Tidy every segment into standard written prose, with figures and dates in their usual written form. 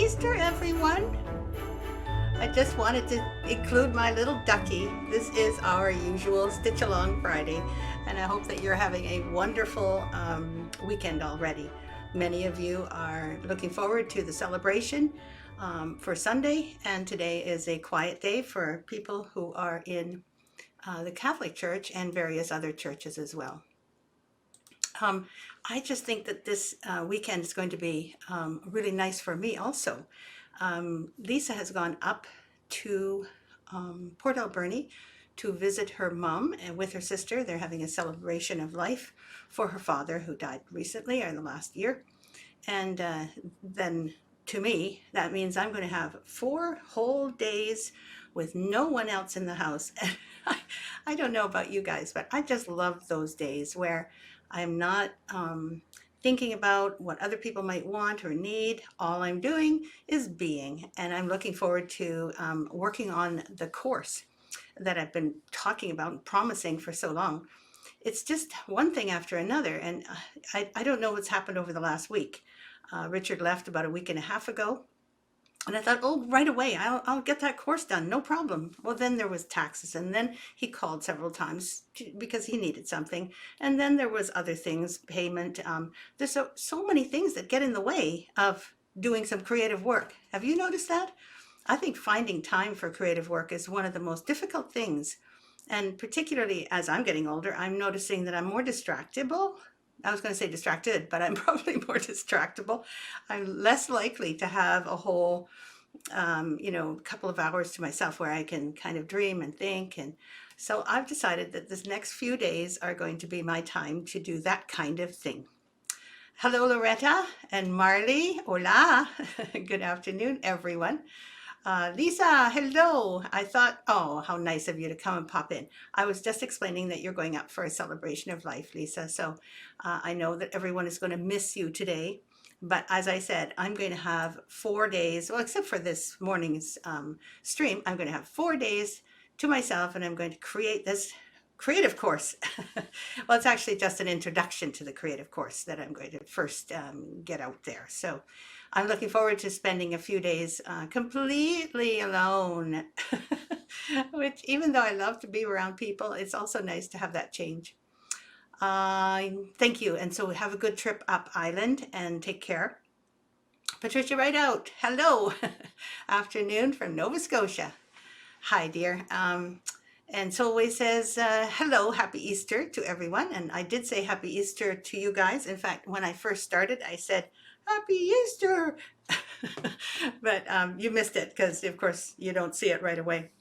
Easter, everyone! I just wanted to include my little ducky. This is our usual Stitch Along Friday, and I hope that you're having a wonderful weekend already. Many of you are looking forward to the celebration for Sunday, and today is a quiet day for people who are in the Catholic Church and various other churches as well. I just think that this weekend is going to be really nice for me also. Lisa has gone up to Port Alberni to visit her mom and with her sister. They're having a celebration of life for her father who died recently or in the last year. And then to me, that means I'm going to have 4 whole days with no one else in the house. And I don't know about you guys, but I just love those days where I'm not thinking about what other people might want or need. All I'm doing is being, and I'm looking forward to working on the course that I've been talking about and promising for so long. It's just one thing after another, and I don't know what's happened over the last week. Richard left about a week and a half ago, and I thought, oh, right away, I'll get that course done, no problem. Well, then there was taxes, and then he called several times because he needed something. And then there was other things, payment. There's so many things that get in the way of doing some creative work. Have you noticed that? I think finding time for creative work is one of the most difficult things. And particularly as I'm getting older, I'm noticing that I'm more distractible. I was going to say distracted, but I'm probably more distractible. I'm less likely to have a whole, couple of hours to myself where I can kind of dream and think. And so I've decided that this next few days are going to be my time to do that kind of thing. Hello, Loretta and Marley. Hola. Good afternoon, everyone. Lisa, hello. I thought, oh, how nice of you to come and pop in. I was just explaining that you're going up for a celebration of life, Lisa. So I know that everyone is going to miss you today. But as I said, I'm going to have 4 days, well, except for this morning's stream, I'm going to have 4 days to myself, and I'm going to create this creative course. Well, it's actually just an introduction to the creative course that I'm going to first get out there. So I'm looking forward to spending a few days completely alone, which even though I love to be around people, it's also nice to have that change. Thank you. And so have a good trip up island and take care. Patricia Rideout, hello. Afternoon from Nova Scotia. Hi, dear. And Solway says, hello, happy Easter to everyone. And I did say happy Easter to you guys. In fact, when I first started, I said, happy Easter. But you missed it because, of course, you don't see it right away.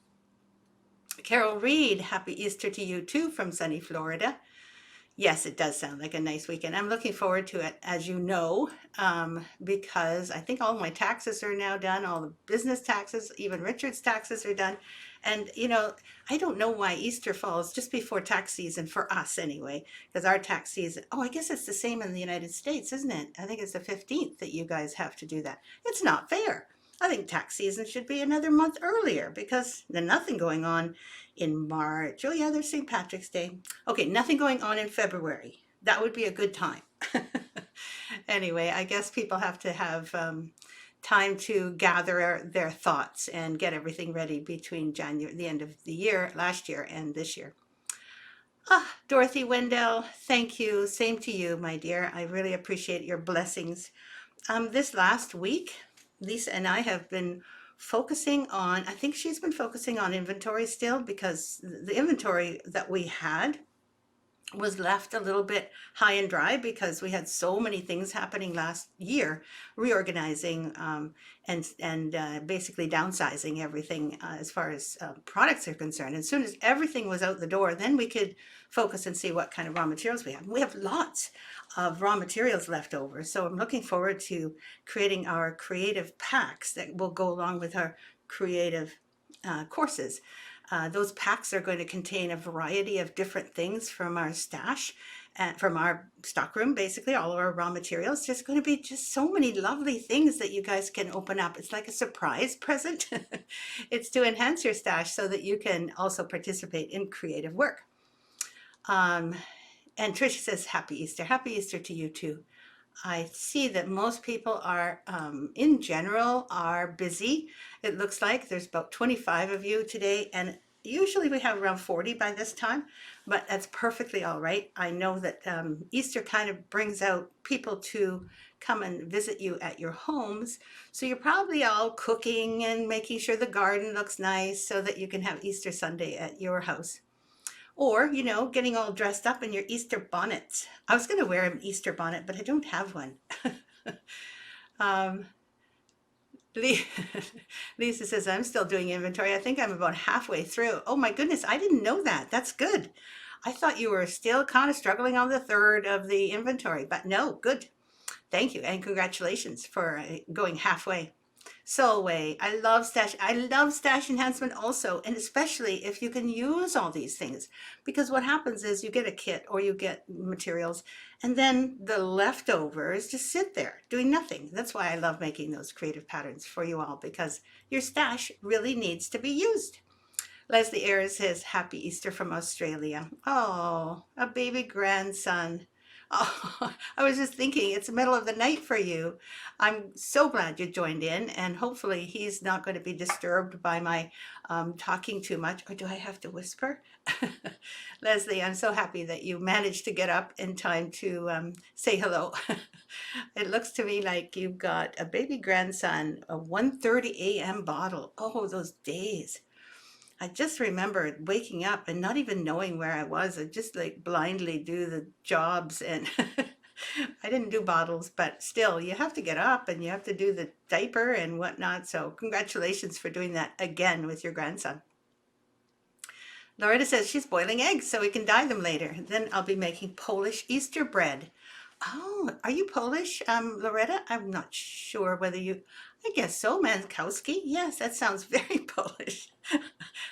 Carol Reed, happy Easter to you too from sunny Florida. Yes, it does sound like a nice weekend. I'm looking forward to it, as you know, because I think all my taxes are now done, all the business taxes, even Richard's taxes are done. And, I don't know why Easter falls just before tax season for us anyway, because our tax season, oh, I guess it's the same in the United States, isn't it? I think it's the 15th that you guys have to do that. It's not fair. I think tax season should be another month earlier because there's nothing going on in March. Oh yeah, there's St. Patrick's Day. Okay, nothing going on in February. That would be a good time. Anyway, I guess people have to have time to gather their thoughts and get everything ready between the end of the year, last year, and this year. Dorothy Wendell, thank you. Same to you, my dear. I really appreciate your blessings. This last week, Lisa and I have been focusing on, I think she's been focusing on inventory still because the inventory that we had was left a little bit high and dry because we had so many things happening last year, reorganizing and basically downsizing everything as far as products are concerned. As soon as everything was out the door, then we could focus and see what kind of raw materials we have. We have lots of raw materials left over. So I'm looking forward to creating our creative packs that will go along with our creative courses. Those packs are going to contain a variety of different things from our stash and from our stockroom, basically all of our raw materials. There's going to be just so many lovely things that you guys can open up. It's like a surprise present. It's to enhance your stash so that you can also participate in creative work. And Tricia says, happy Easter. Happy Easter to you too. I see that most people are, in general, are busy. It looks like there's about 25 of you today, and usually we have around 40 by this time, but that's perfectly all right. I know that Easter kind of brings out people to come and visit you at your homes. So you're probably all cooking and making sure the garden looks nice so that you can have Easter Sunday at your house. Or, getting all dressed up in your Easter bonnets. I was going to wear an Easter bonnet, but I don't have one. um, Lisa says, I'm still doing inventory. I think I'm about halfway through. Oh my goodness, I didn't know that. That's good. I thought you were still kind of struggling on the third of the inventory, but no, good. Thank you and congratulations for going halfway. Solway, I love stash enhancement also, and especially if you can use all these things. Because what happens is you get a kit or you get materials, and then the leftovers just sit there doing nothing. That's why I love making those creative patterns for you all, because your stash really needs to be used. Leslie Ayres says, Happy Easter from Australia. Oh, a baby grandson. Oh, I was just thinking it's the middle of the night for you. I'm so glad you joined in, and hopefully he's not going to be disturbed by my talking too much. Or do I have to whisper? Leslie, I'm so happy that you managed to get up in time to say hello. It looks to me like you've got a baby grandson, a 1:30 a.m. bottle. Oh, those days. I just remember waking up and not even knowing where I was. I just like blindly do the jobs, and I didn't do bottles, but still you have to get up and you have to do the diaper and whatnot. So congratulations for doing that again with your grandson. Loretta says she's boiling eggs so we can dye them later. Then I'll be making Polish Easter bread. Oh, are you Polish, Loretta? I'm not sure whether you, I guess so, Mankowski. Yes, that sounds very Polish.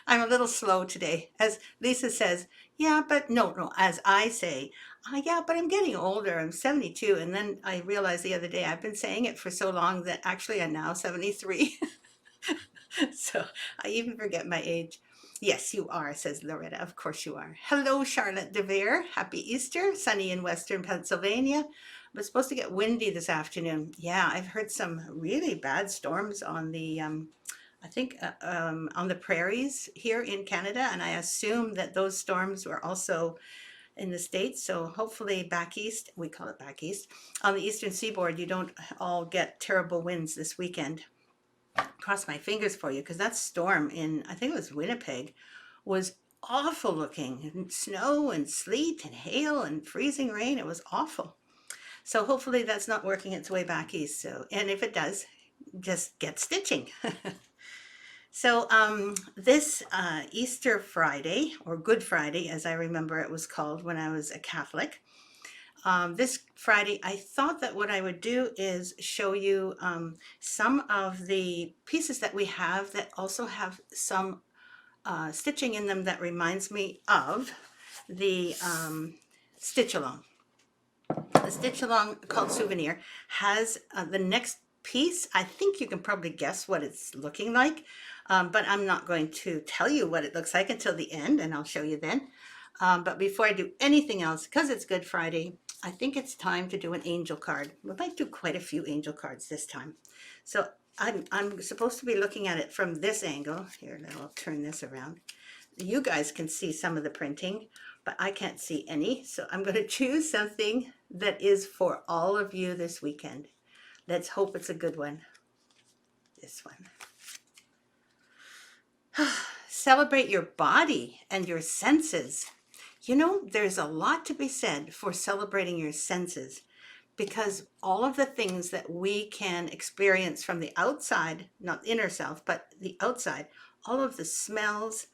I'm a little slow today. As Lisa says, yeah, but no, as I say, yeah, but I'm getting older. I'm 72. And then I realized the other day I've been saying it for so long that actually I'm now 73. So I even forget my age. Yes, you are, says Loretta. Of course you are. Hello, Charlotte DeVere. Happy Easter. Sunny in Western Pennsylvania. But supposed to get windy this afternoon. Yeah, I've heard some really bad storms on the, I think, on the prairies here in Canada. And I assume that those storms were also in the States. So hopefully back east, we call it back east, on the eastern seaboard, you don't all get terrible winds this weekend. Cross my fingers for you, because that storm in, I think it was Winnipeg, was awful looking. And snow and sleet and hail and freezing rain. It was awful. So hopefully that's not working its way back east. So, and if it does, just get stitching. So this Easter Friday, or Good Friday, as I remember it was called when I was a Catholic, this Friday, I thought that what I would do is show you some of the pieces that we have that also have some stitching in them that reminds me of the stitch along. The stitch along called Souvenir has the next piece. I think you can probably guess what it's looking like, but I'm not going to tell you what it looks like until the end, and I'll show you then. But before I do anything else, because it's Good Friday, I think it's time to do an angel card. We might do quite a few angel cards this time. So I'm supposed to be looking at it from this angle. Here, now I'll turn this around. You guys can see some of the printing, but I can't see any. So I'm going to choose something that is for all of you this weekend. Let's hope it's a good one. This one. Celebrate your body and your senses. You know, there's a lot to be said for celebrating your senses, because all of the things that we can experience from the outside, not inner self, but the outside, all of the smells,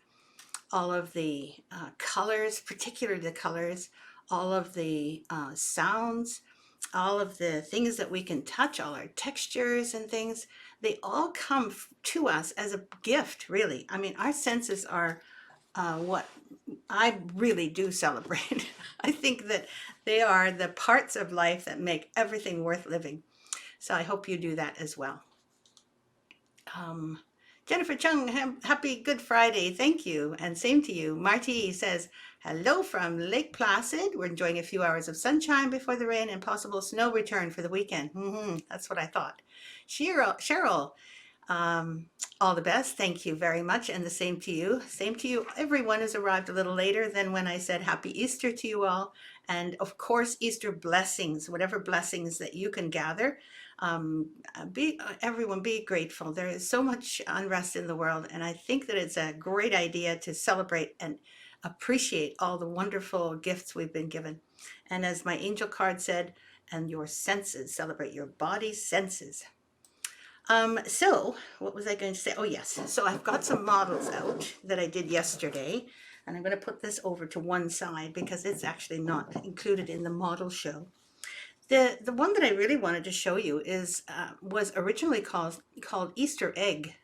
all of the colors, particularly the colors, all of the sounds, all of the things that we can touch, all our textures and things, they all come to us as a gift, really. I mean, our senses are what I really do celebrate. I think that they are the parts of life that make everything worth living. So I hope you do that as well. Jennifer Chung, happy Good Friday. Thank you. And same to you. Marty says, hello from Lake Placid. We're enjoying a few hours of sunshine before the rain and possible snow return for the weekend. That's what I thought. Cheryl, um, all the best. Thank you very much. And the same to you. Same to you. Everyone has arrived a little later than when I said happy Easter to you all. And of course, Easter blessings, whatever blessings that you can gather. Everyone be grateful. There is so much unrest in the world. And I think that it's a great idea to celebrate and appreciate all the wonderful gifts we've been given. And as my angel card said, and your senses, celebrate your body's senses. So what was I going to say? Oh yes, so I've got some models out that I did yesterday, and I'm going to put this over to one side because it's actually not included in the model show. The one that I really wanted to show you is was originally called Easter egg.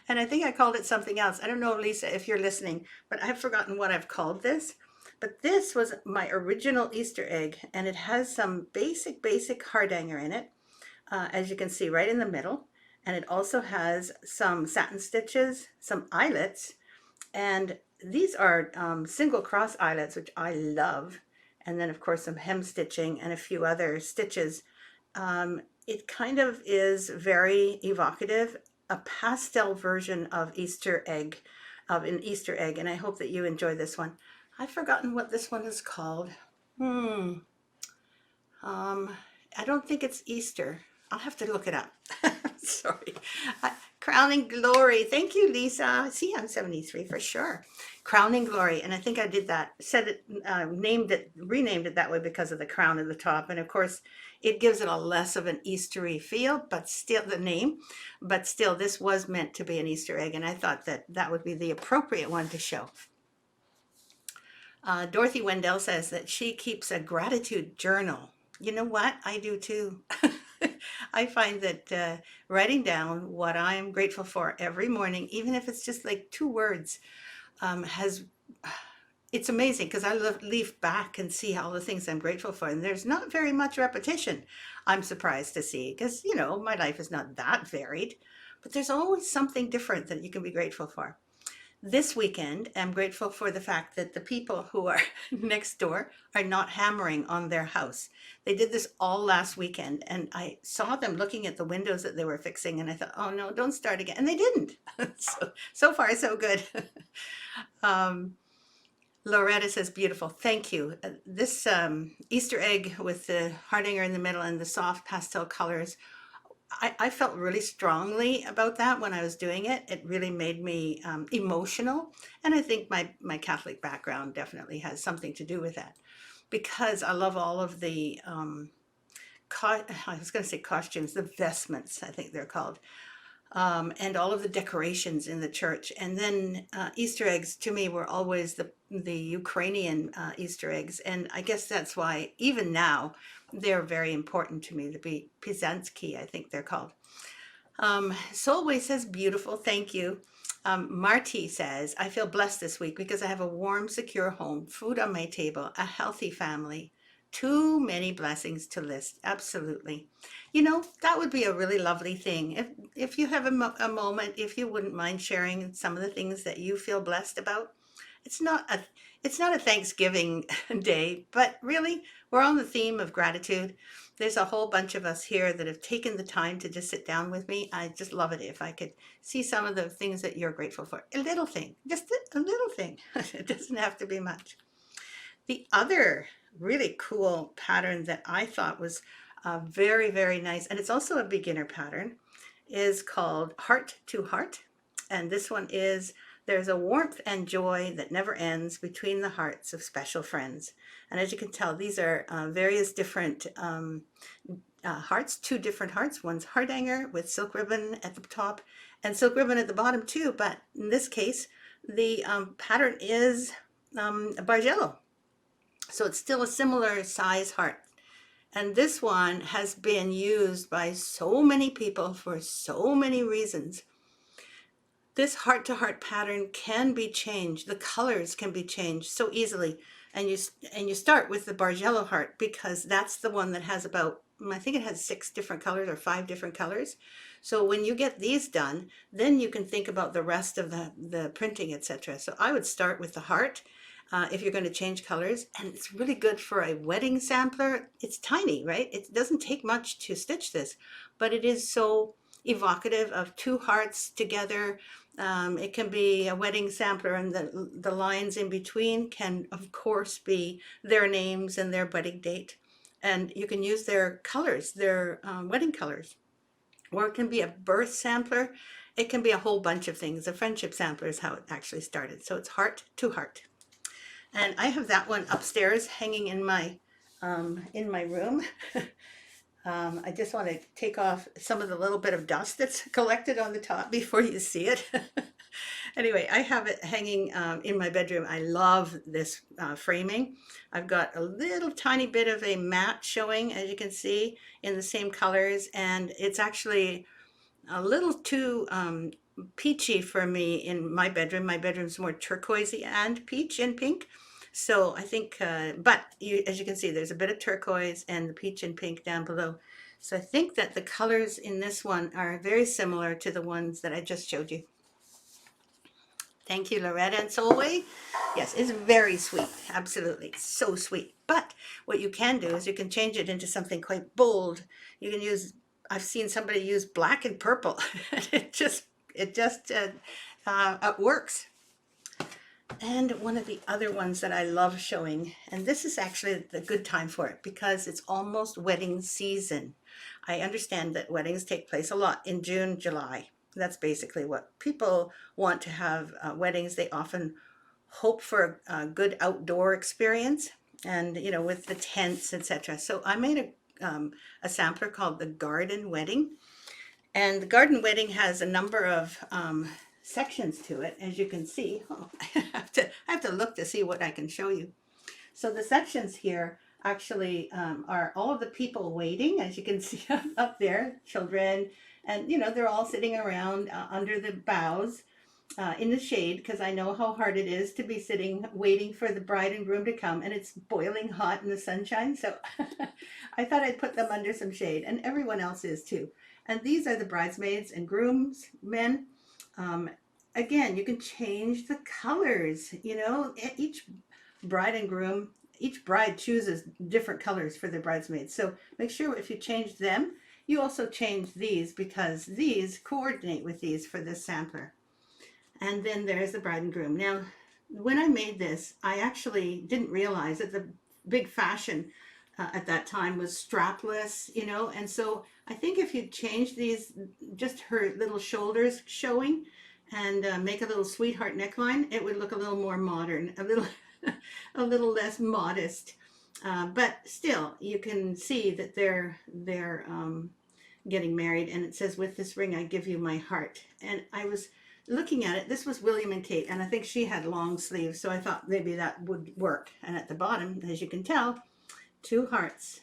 And I think I called it something else. I don't know, Lisa, if you're listening, but I've forgotten what I've called this. But this was my original Easter egg, and it has some basic hardanger in it, as you can see right in the middle. And it also has some satin stitches, some eyelets, and these are single cross eyelets, which I love. And then of course some hem stitching and a few other stitches. It kind of is very evocative, a pastel version of Easter egg, of an Easter egg, and I hope that you enjoy this one. I've forgotten what this one is called. I don't think it's Easter. I'll have to look it up. Sorry. Crowning Glory. Thank you, Lisa. See, I'm 73 for sure. Crowning Glory. And I think I did that, said it, renamed it that way because of the crown at the top. And of course, it gives it a less of an Eastery feel, but still the name, but still this was meant to be an Easter egg. And I thought that that would be the appropriate one to show. Dorothy Wendell says that she keeps a gratitude journal. You know what? I do too. I find that writing down what I'm grateful for every morning, even if it's just like 2 words, it's amazing because I leaf back and see all the things I'm grateful for. And there's not very much repetition, I'm surprised to see, because, you know, my life is not that varied, but there's always something different that you can be grateful for. This weekend, I'm grateful for the fact that the people who are next door are not hammering on their house. They did this all last weekend, and I saw them looking at the windows that they were fixing, and I thought, oh no, don't start again. And they didn't. So far, so good. Loretta says, beautiful. Thank you. This Easter egg with the hardanger in the middle and the soft pastel colors, I felt really strongly about that when I was doing it. It really made me emotional. And I think my Catholic background definitely has something to do with that, because I love all of the, I was going to say costumes, the vestments, I think they're called, and all of the decorations in the church. And then Easter eggs to me were always the Ukrainian Easter eggs. And I guess that's why even now they're very important to me. The Pizanski, I think they're called. Solway says, beautiful, thank you. Marty says, I feel blessed this week because I have a warm, secure home, food on my table, a healthy family. Too many blessings to list. Absolutely. You know, that would be a really lovely thing. If you have a moment, if you wouldn't mind sharing some of the things that you feel blessed about. It's not a Thanksgiving day, but really we're on the theme of gratitude. There's a whole bunch of us here that have taken the time to just sit down with me. I just love it if I could see some of the things that you're grateful for. A little thing, just a little thing. It doesn't have to be much. The other really cool pattern that I thought was very, very nice, and it's also a beginner pattern, is called Heart to Heart. And this one is, there's a warmth and joy that never ends between the hearts of special friends. And as you can tell, these are various different hearts, 2 different hearts. One's hardanger with silk ribbon at the top and silk ribbon at the bottom too. But in this case, the pattern is a Bargello. So it's still a similar size heart. And this one has been used by so many people for so many reasons. This heart-to-heart pattern can be changed. The colors can be changed so easily. And you start with the Bargello heart because that's the one that has about, I think it has 6 different colors or 5 different colors. So when you get these done, then you can think about the rest of the printing, etc. So I would start with the heart if you're going to change colors, and it's really good for a wedding sampler. It's tiny, right? It doesn't take much to stitch this, but it is so evocative of two hearts together. It can be a wedding sampler, and the lines in between can, of course, be their names and their wedding date. And you can use their colors, their wedding colors. Or it can be a birth sampler. It can be a whole bunch of things. A friendship sampler is how it actually started. So it's heart to heart. And I have that one upstairs hanging in my room. I just want to take off some of the little bit of dust that's collected on the top before you see it. Anyway, I have it hanging in my bedroom. I love this framing. I've got a little tiny bit of a matte showing, as you can see, in the same colors, and it's actually a little too peachy for me in my bedroom. My bedroom's more turquoisey and peach and pink. So I think, but as you can see, there's a bit of turquoise and the peach and pink down below. So I think that the colors in this one are very similar to the ones that I just showed you. Thank you, Loretta and Solway. Yes, it's very sweet. Absolutely. So sweet. But what you can do is you can change it into something quite bold. You can use, I've seen somebody use black and purple. It just works. And one of the other ones that I love showing, and this is actually the good time for it because it's almost wedding season. I understand that weddings take place a lot in June, July. That's basically what people want to have weddings. They often hope for a good outdoor experience, and you know, with the tents, etc. So I made a sampler called the Garden Wedding, and the Garden Wedding has a number of sections to it, as you can see. Oh, I have to look to see what I can show you. So the sections here actually are all of the people waiting, as you can see up there, children, and you know, they're all sitting around under the boughs in the shade, because I know how hard it is to be sitting waiting for the bride and groom to come, and it's boiling hot in the sunshine. So I thought I'd put them under some shade, and everyone else is too. And these are the bridesmaids and grooms, men. Again, you can change the colors, you know, each bride and groom, each bride chooses different colors for their bridesmaids. So make sure if you change them, you also change these, because these coordinate with these for this sampler. And then there's the bride and groom. Now, when I made this, I actually didn't realize that the big fashion at that time was strapless, you know, and so I think if you change these, just her little shoulders showing, and make a little sweetheart neckline, it would look a little more modern, a little a little less modest. But still, you can see that they're getting married, and it says, "With this ring I give you my heart." And I was looking at it. This was William and Kate, and I think she had long sleeves, so I thought maybe that would work. And at the bottom, as you can tell, two hearts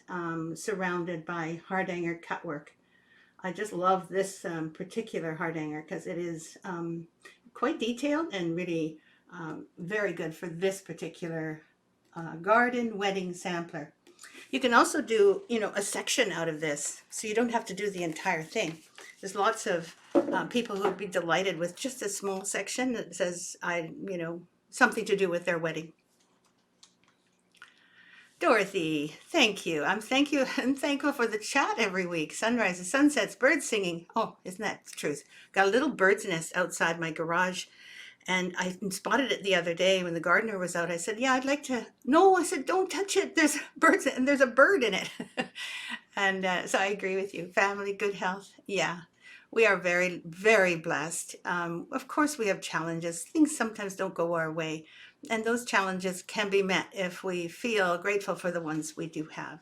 surrounded by hardanger cutwork. I just love this particular hardanger because it is quite detailed and really very good for this particular garden wedding sampler. You can also do, you know, a section out of this, so you don't have to do the entire thing. There's lots of people who would be delighted with just a small section that says, you know, something to do with their wedding. Dorothy, thank you. I'm thankful for the chat every week. Sunrises, sunsets, birds singing. Oh, isn't that the truth? Got a little bird's nest outside my garage, and I spotted it the other day when the gardener was out. I said, "Yeah, I'd like to." No, I said, "Don't touch it. There's birds, and there's a bird in it." And so I agree with you. Family, good health. Yeah, we are very, very blessed. Of course, we have challenges. Things sometimes don't go our way. And those challenges can be met if we feel grateful for the ones we do have.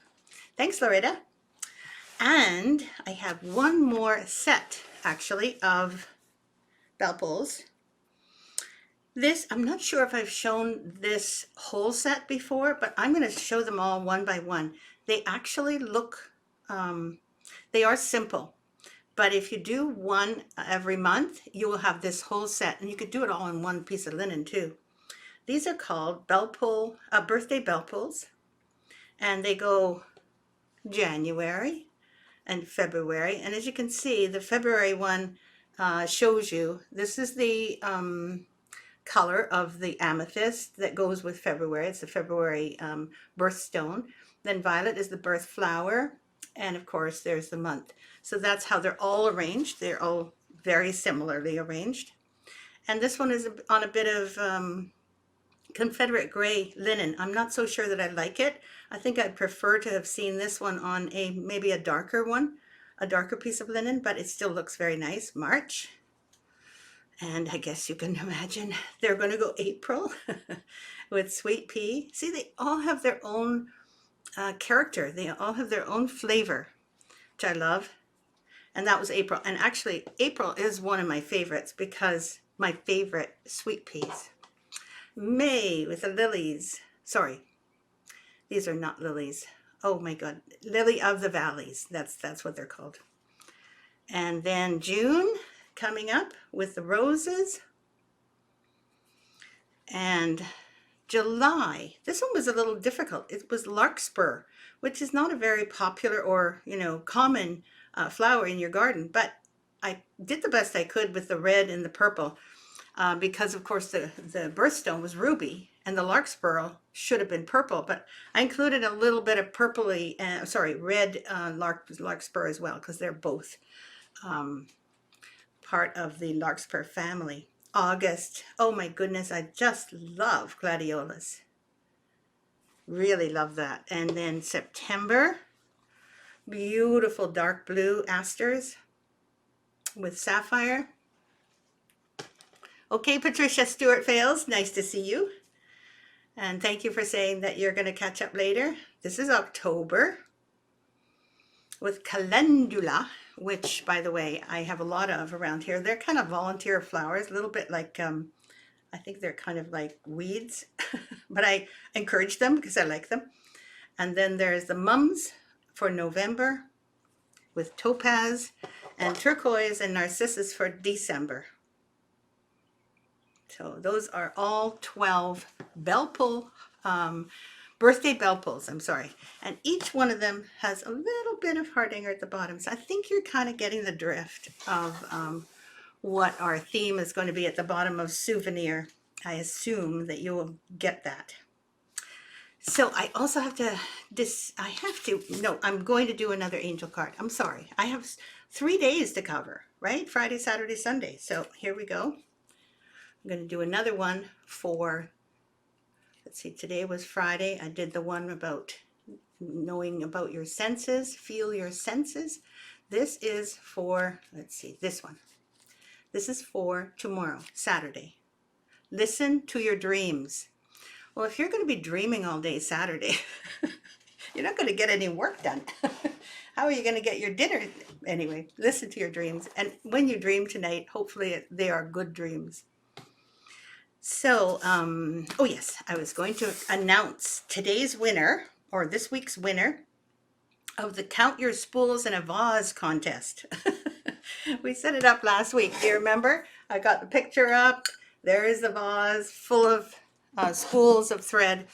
Thanks, Loretta. And I have one more set, actually, of bell pulls. This, I'm not sure if I've shown this whole set before, but I'm going to show them all one by one. They actually look, they are simple. But if you do one every month, you will have this whole set. And you could do it all in one piece of linen, too. These are called birthday bell pulls, and they go January, and February. And as you can see, the February one shows you, this is the color of the amethyst that goes with February. It's the February birthstone. Then violet is the birth flower. And of course, there's the month. So that's how they're all arranged. They're all very similarly arranged. And this one is on a bit of Confederate gray linen. I'm not so sure that I like it. I think I'd prefer to have seen this one on maybe a darker one, a darker piece of linen, but it still looks very nice. March. And I guess you can imagine they're going to go April with sweet pea. See, they all have their own character. They all have their own flavor, which I love. And that was April. And actually, April is one of my favorites because my favorite sweet peas. May with the lilies. Sorry, these are not lilies. Oh my God, lily of the valleys. That's what they're called. And then June coming up with the roses. And July, this one was a little difficult. It was larkspur, which is not a very popular or, common flower in your garden, but I did the best I could with the red and the purple because of course the birthstone was ruby and the larkspur should have been purple, but I included a little bit of purpley, red larkspur as well because they're both part of the larkspur family. August, oh my goodness, I just love gladiolus. Really love that. And then September, beautiful dark blue asters with sapphire. Okay, Patricia Stewart Fales, nice to see you. And thank you for saying that you're going to catch up later. This is October with calendula, which, by the way, I have a lot of around here. They're kind of volunteer flowers, a little bit like, I think they're kind of like weeds, but I encourage them because I like them. And then there's the mums for November with topaz and turquoise and narcissus for December. So those are all 12 bell pull, birthday bell pulls, I'm sorry. And each one of them has a little bit of hardinger at the bottom. So I think you're kind of getting the drift of what our theme is going to be at the bottom of souvenir. I assume that you will get that. So I also have to, I'm going to do another angel card. I'm sorry. I have 3 days to cover, right? Friday, Saturday, Sunday. So here we go. I'm going to do another one for, let's see, today was Friday. I did the one about knowing about your senses, feel your senses. This is for, let's see, this one. This is for tomorrow, Saturday. Listen to your dreams. Well, if you're going to be dreaming all day Saturday, you're not going to get any work done. How are you going to get your dinner? Anyway, listen to your dreams. And when you dream tonight, hopefully they are good dreams. So, oh yes, I was going to announce today's winner, or this week's winner, of the Count Your Spools in a Vase contest. We set it up last week. Do you remember? I got the picture up. There is the vase full of spools of thread.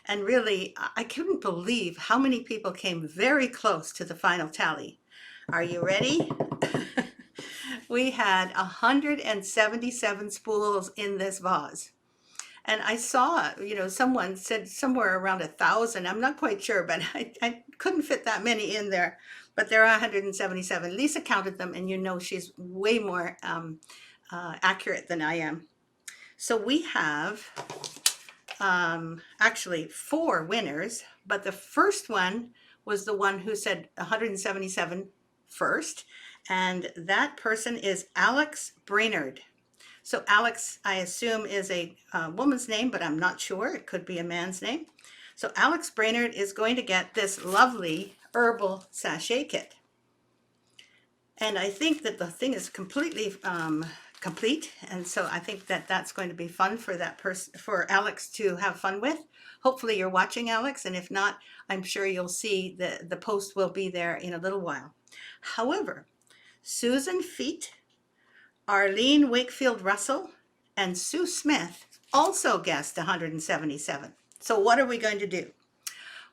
And really, I couldn't believe how many people came very close to the final tally. Are you ready? We had 177 spools in this vase. And I saw, someone said somewhere around 1,000. I'm not quite sure, but I couldn't fit that many in there. But there are 177. Lisa counted them, and she's way more accurate than I am. So we have actually 4 winners, but the first one was the one who said 177 first. And that person is Alex Brainerd. So Alex, I assume, is a woman's name, but I'm not sure. It could be a man's name. So Alex Brainerd is going to get this lovely herbal sachet kit. And I think that the thing is completely complete. And so I think that that's going to be fun for that person, for Alex to have fun with. Hopefully you're watching, Alex. And if not, I'm sure you'll see the post will be there in a little while. However, Susan Feet, Arlene Wakefield Russell, and Sue Smith also guessed 177. So what are we going to do?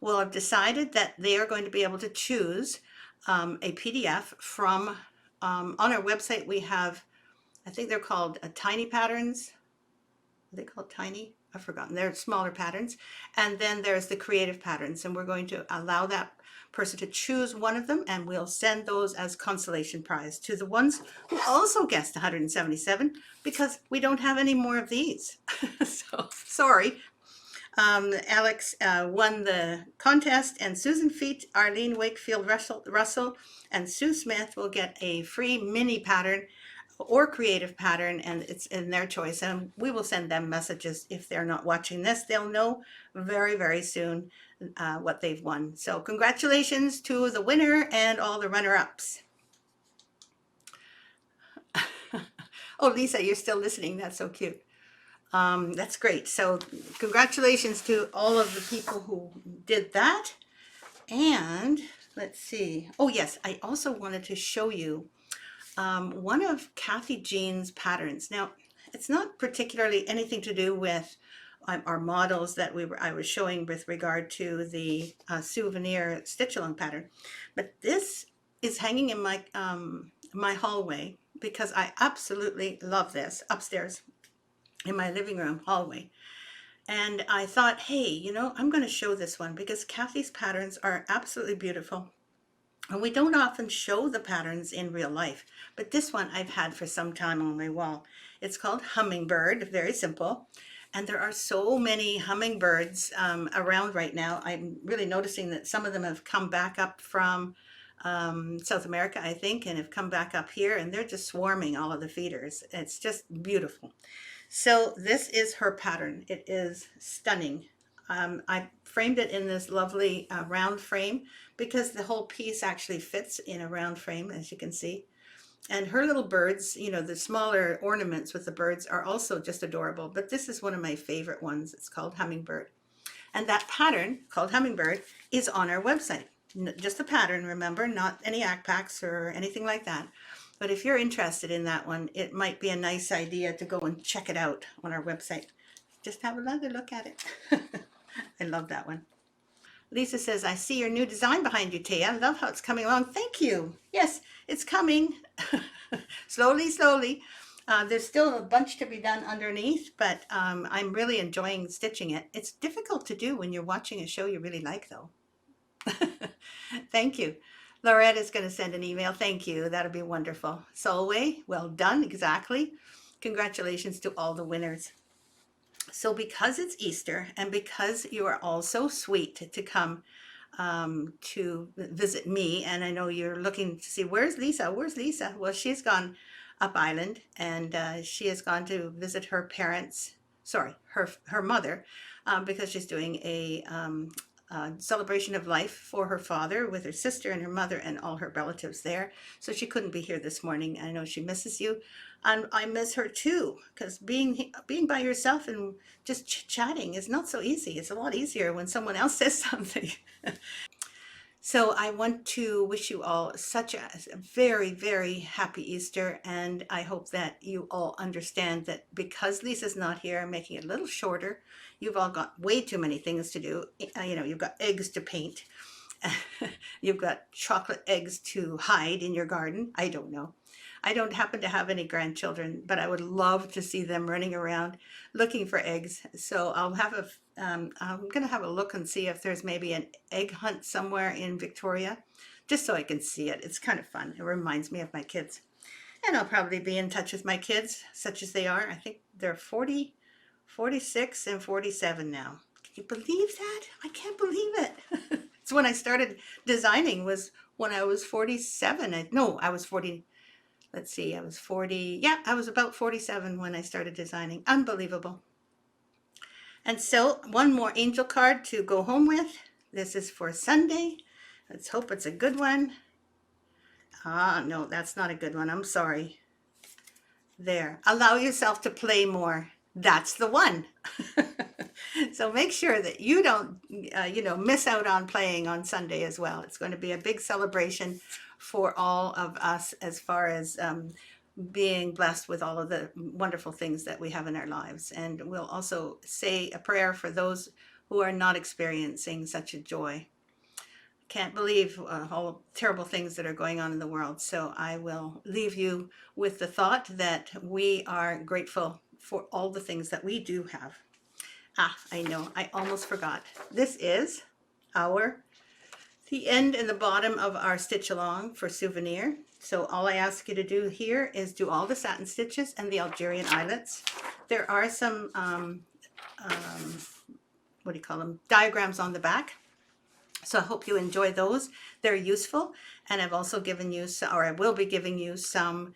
Well, I've decided that they are going to be able to choose a PDF from, on our website we have, I think they're called tiny patterns. Are they called tiny? I've forgotten. They're smaller patterns. And then there's the creative patterns. And we're going to allow that person to choose one of them, and we'll send those as consolation prize to the ones who also guessed 177, because we don't have any more of these. So sorry. Alex won the contest, and Susan Feet, Arlene Wakefield Russell, and Sue Smith will get a free mini pattern or creative pattern, and it's in their choice. And we will send them messages. If they're not watching this, they'll know very, very soon what they've won. So congratulations to the winner and all the runner-ups. Oh, Lisa, you're still listening. That's so cute. That's great. So congratulations to all of the people who did that. And let's see. Oh, yes, I also wanted to show you one of Kathy Jean's patterns. Now, it's not particularly anything to do with our models that I was showing with regard to the souvenir stitch-along pattern, but this is hanging in my my hallway because I absolutely love this upstairs in my living room hallway. And I thought, hey, you know, I'm going to show this one because Kathy's patterns are absolutely beautiful. And we don't often show the patterns in real life, but this one I've had for some time on my wall. It's called Hummingbird, very simple. And there are so many hummingbirds around right now. I'm really noticing that some of them have come back up from South America, I think, and have come back up here, and they're just swarming all of the feeders. It's just beautiful. So this is her pattern. It is stunning. I framed it in this lovely round frame because the whole piece actually fits in a round frame, as you can see. And her little birds, you know, the smaller ornaments with the birds are also just adorable. But this is one of my favorite ones. It's called Hummingbird. And that pattern called Hummingbird is on our website. Just the pattern, remember, not any ACPACs or anything like that. But if you're interested in that one, it might be a nice idea to go and check it out on our website. Just have another look at it. I love that one. Lisa says, I see your new design behind you, Taya. I love how it's coming along. Thank you. Yes, it's coming. Slowly, slowly. There's still a bunch to be done underneath, but I'm really enjoying stitching it. It's difficult to do when you're watching a show you really like, though. Thank you. Lorette is going to send an email. Thank you. That'll be wonderful. Solway, well done. Exactly. Congratulations to all the winners. So because it's Easter and because you are all so sweet to come to visit me, and I know you're looking to see, where's Lisa? Where's Lisa? Well, she's gone up island, and she has gone to visit her parents, sorry, her mother, because she's doing a celebration of life for her father with her sister and her mother and all her relatives there. So she couldn't be here this morning. I know she misses you, and I miss her too, because being by yourself and just chatting is not so easy. It's a lot easier when someone else says something. So I want to wish you all such a very, very happy Easter, and I hope that you all understand that because Lisa's not here, I'm making it a little shorter. You've all got way too many things to do. You know, you've got eggs to paint. You've got chocolate eggs to hide in your garden. I don't know. I don't happen to have any grandchildren, but I would love to see them running around looking for eggs. So I'll have I'm going to have a look and see if there's maybe an egg hunt somewhere in Victoria, just so I can see it. It's kind of fun. It reminds me of my kids. And I'll probably be in touch with my kids, such as they are. I think they're 40, 46, and 47 now. Can you believe that? I can't believe it. It's when I started designing was when I was 47. No, I was 40. Let's see, I was 40. Yeah, I was about 47 when I started designing. Unbelievable. And so one more angel card to go home with. This is for Sunday. Let's hope it's a good one. No, that's not a good one. I'm sorry. There. Allow yourself to play more. That's the one. So make sure that you don't, miss out on playing on Sunday as well. It's going to be a big celebration for all of us as far as being blessed with all of the wonderful things that we have in our lives. And we'll also say a prayer for those who are not experiencing such a joy. can't believe all terrible things that are going on in the world. So I will leave you with the thought that we are grateful for all the things that we do have. I know, I almost forgot. This is the end and the bottom of our stitch along for souvenir. So all I ask you to do here is do all the satin stitches and the Algerian eyelets. There are some, what do you call them, diagrams on the back. So I hope you enjoy those. They're useful. And I've also given you, or I will be giving you some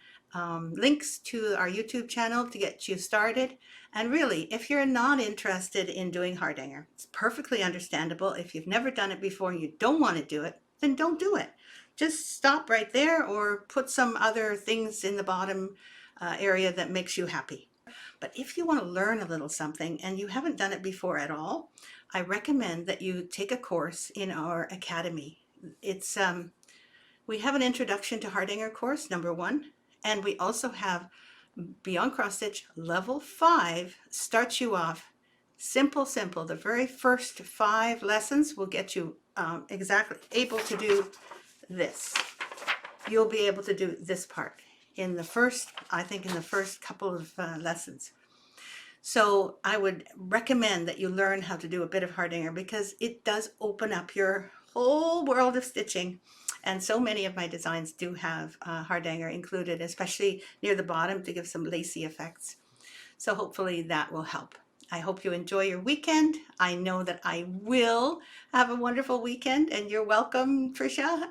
links to our YouTube channel to get you started. And really, if you're not interested in doing hardanger, it's perfectly understandable. If you've never done it before and you don't want to do it, then don't do it. Just stop right there or put some other things in the bottom area that makes you happy. But if you want to learn a little something and you haven't done it before at all, I recommend that you take a course in our academy. It's we have an introduction to hardanger course, number 1, and we also have Beyond Cross Stitch level 5 starts you off simple. The very first 5 lessons will get you exactly able to do this. You'll be able to do this part in the first, I think in the first couple of lessons. So I would recommend that you learn how to do a bit of hardanger because it does open up your whole world of stitching. And so many of my designs do have hardanger included, especially near the bottom to give some lacy effects. So hopefully that will help. I hope you enjoy your weekend. I know that I will have a wonderful weekend, and you're welcome, Tricia.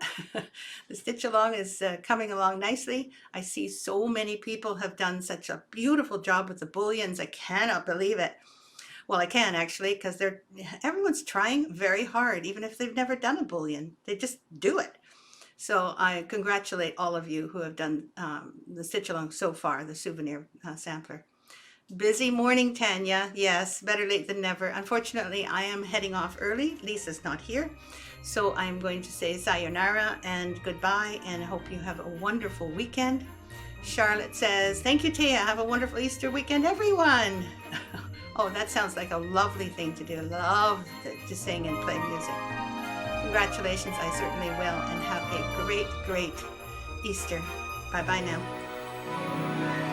The stitch along is coming along nicely. I see so many people have done such a beautiful job with the bullions. I cannot believe it. Well, I can actually, because everyone's trying very hard, even if they've never done a bullion. They just do it. So I congratulate all of you who have done the stitch along so far, the souvenir sampler. Busy morning, Tanya. Yes, better late than never. Unfortunately, I am heading off early. Lisa's not here. So I'm going to say sayonara and goodbye, and I hope you have a wonderful weekend. Charlotte says, thank you, Taya. Have a wonderful Easter weekend, everyone. Oh, that sounds like a lovely thing to do. Love to sing and play music. Congratulations, I certainly will, and have a great Easter. Bye-bye now.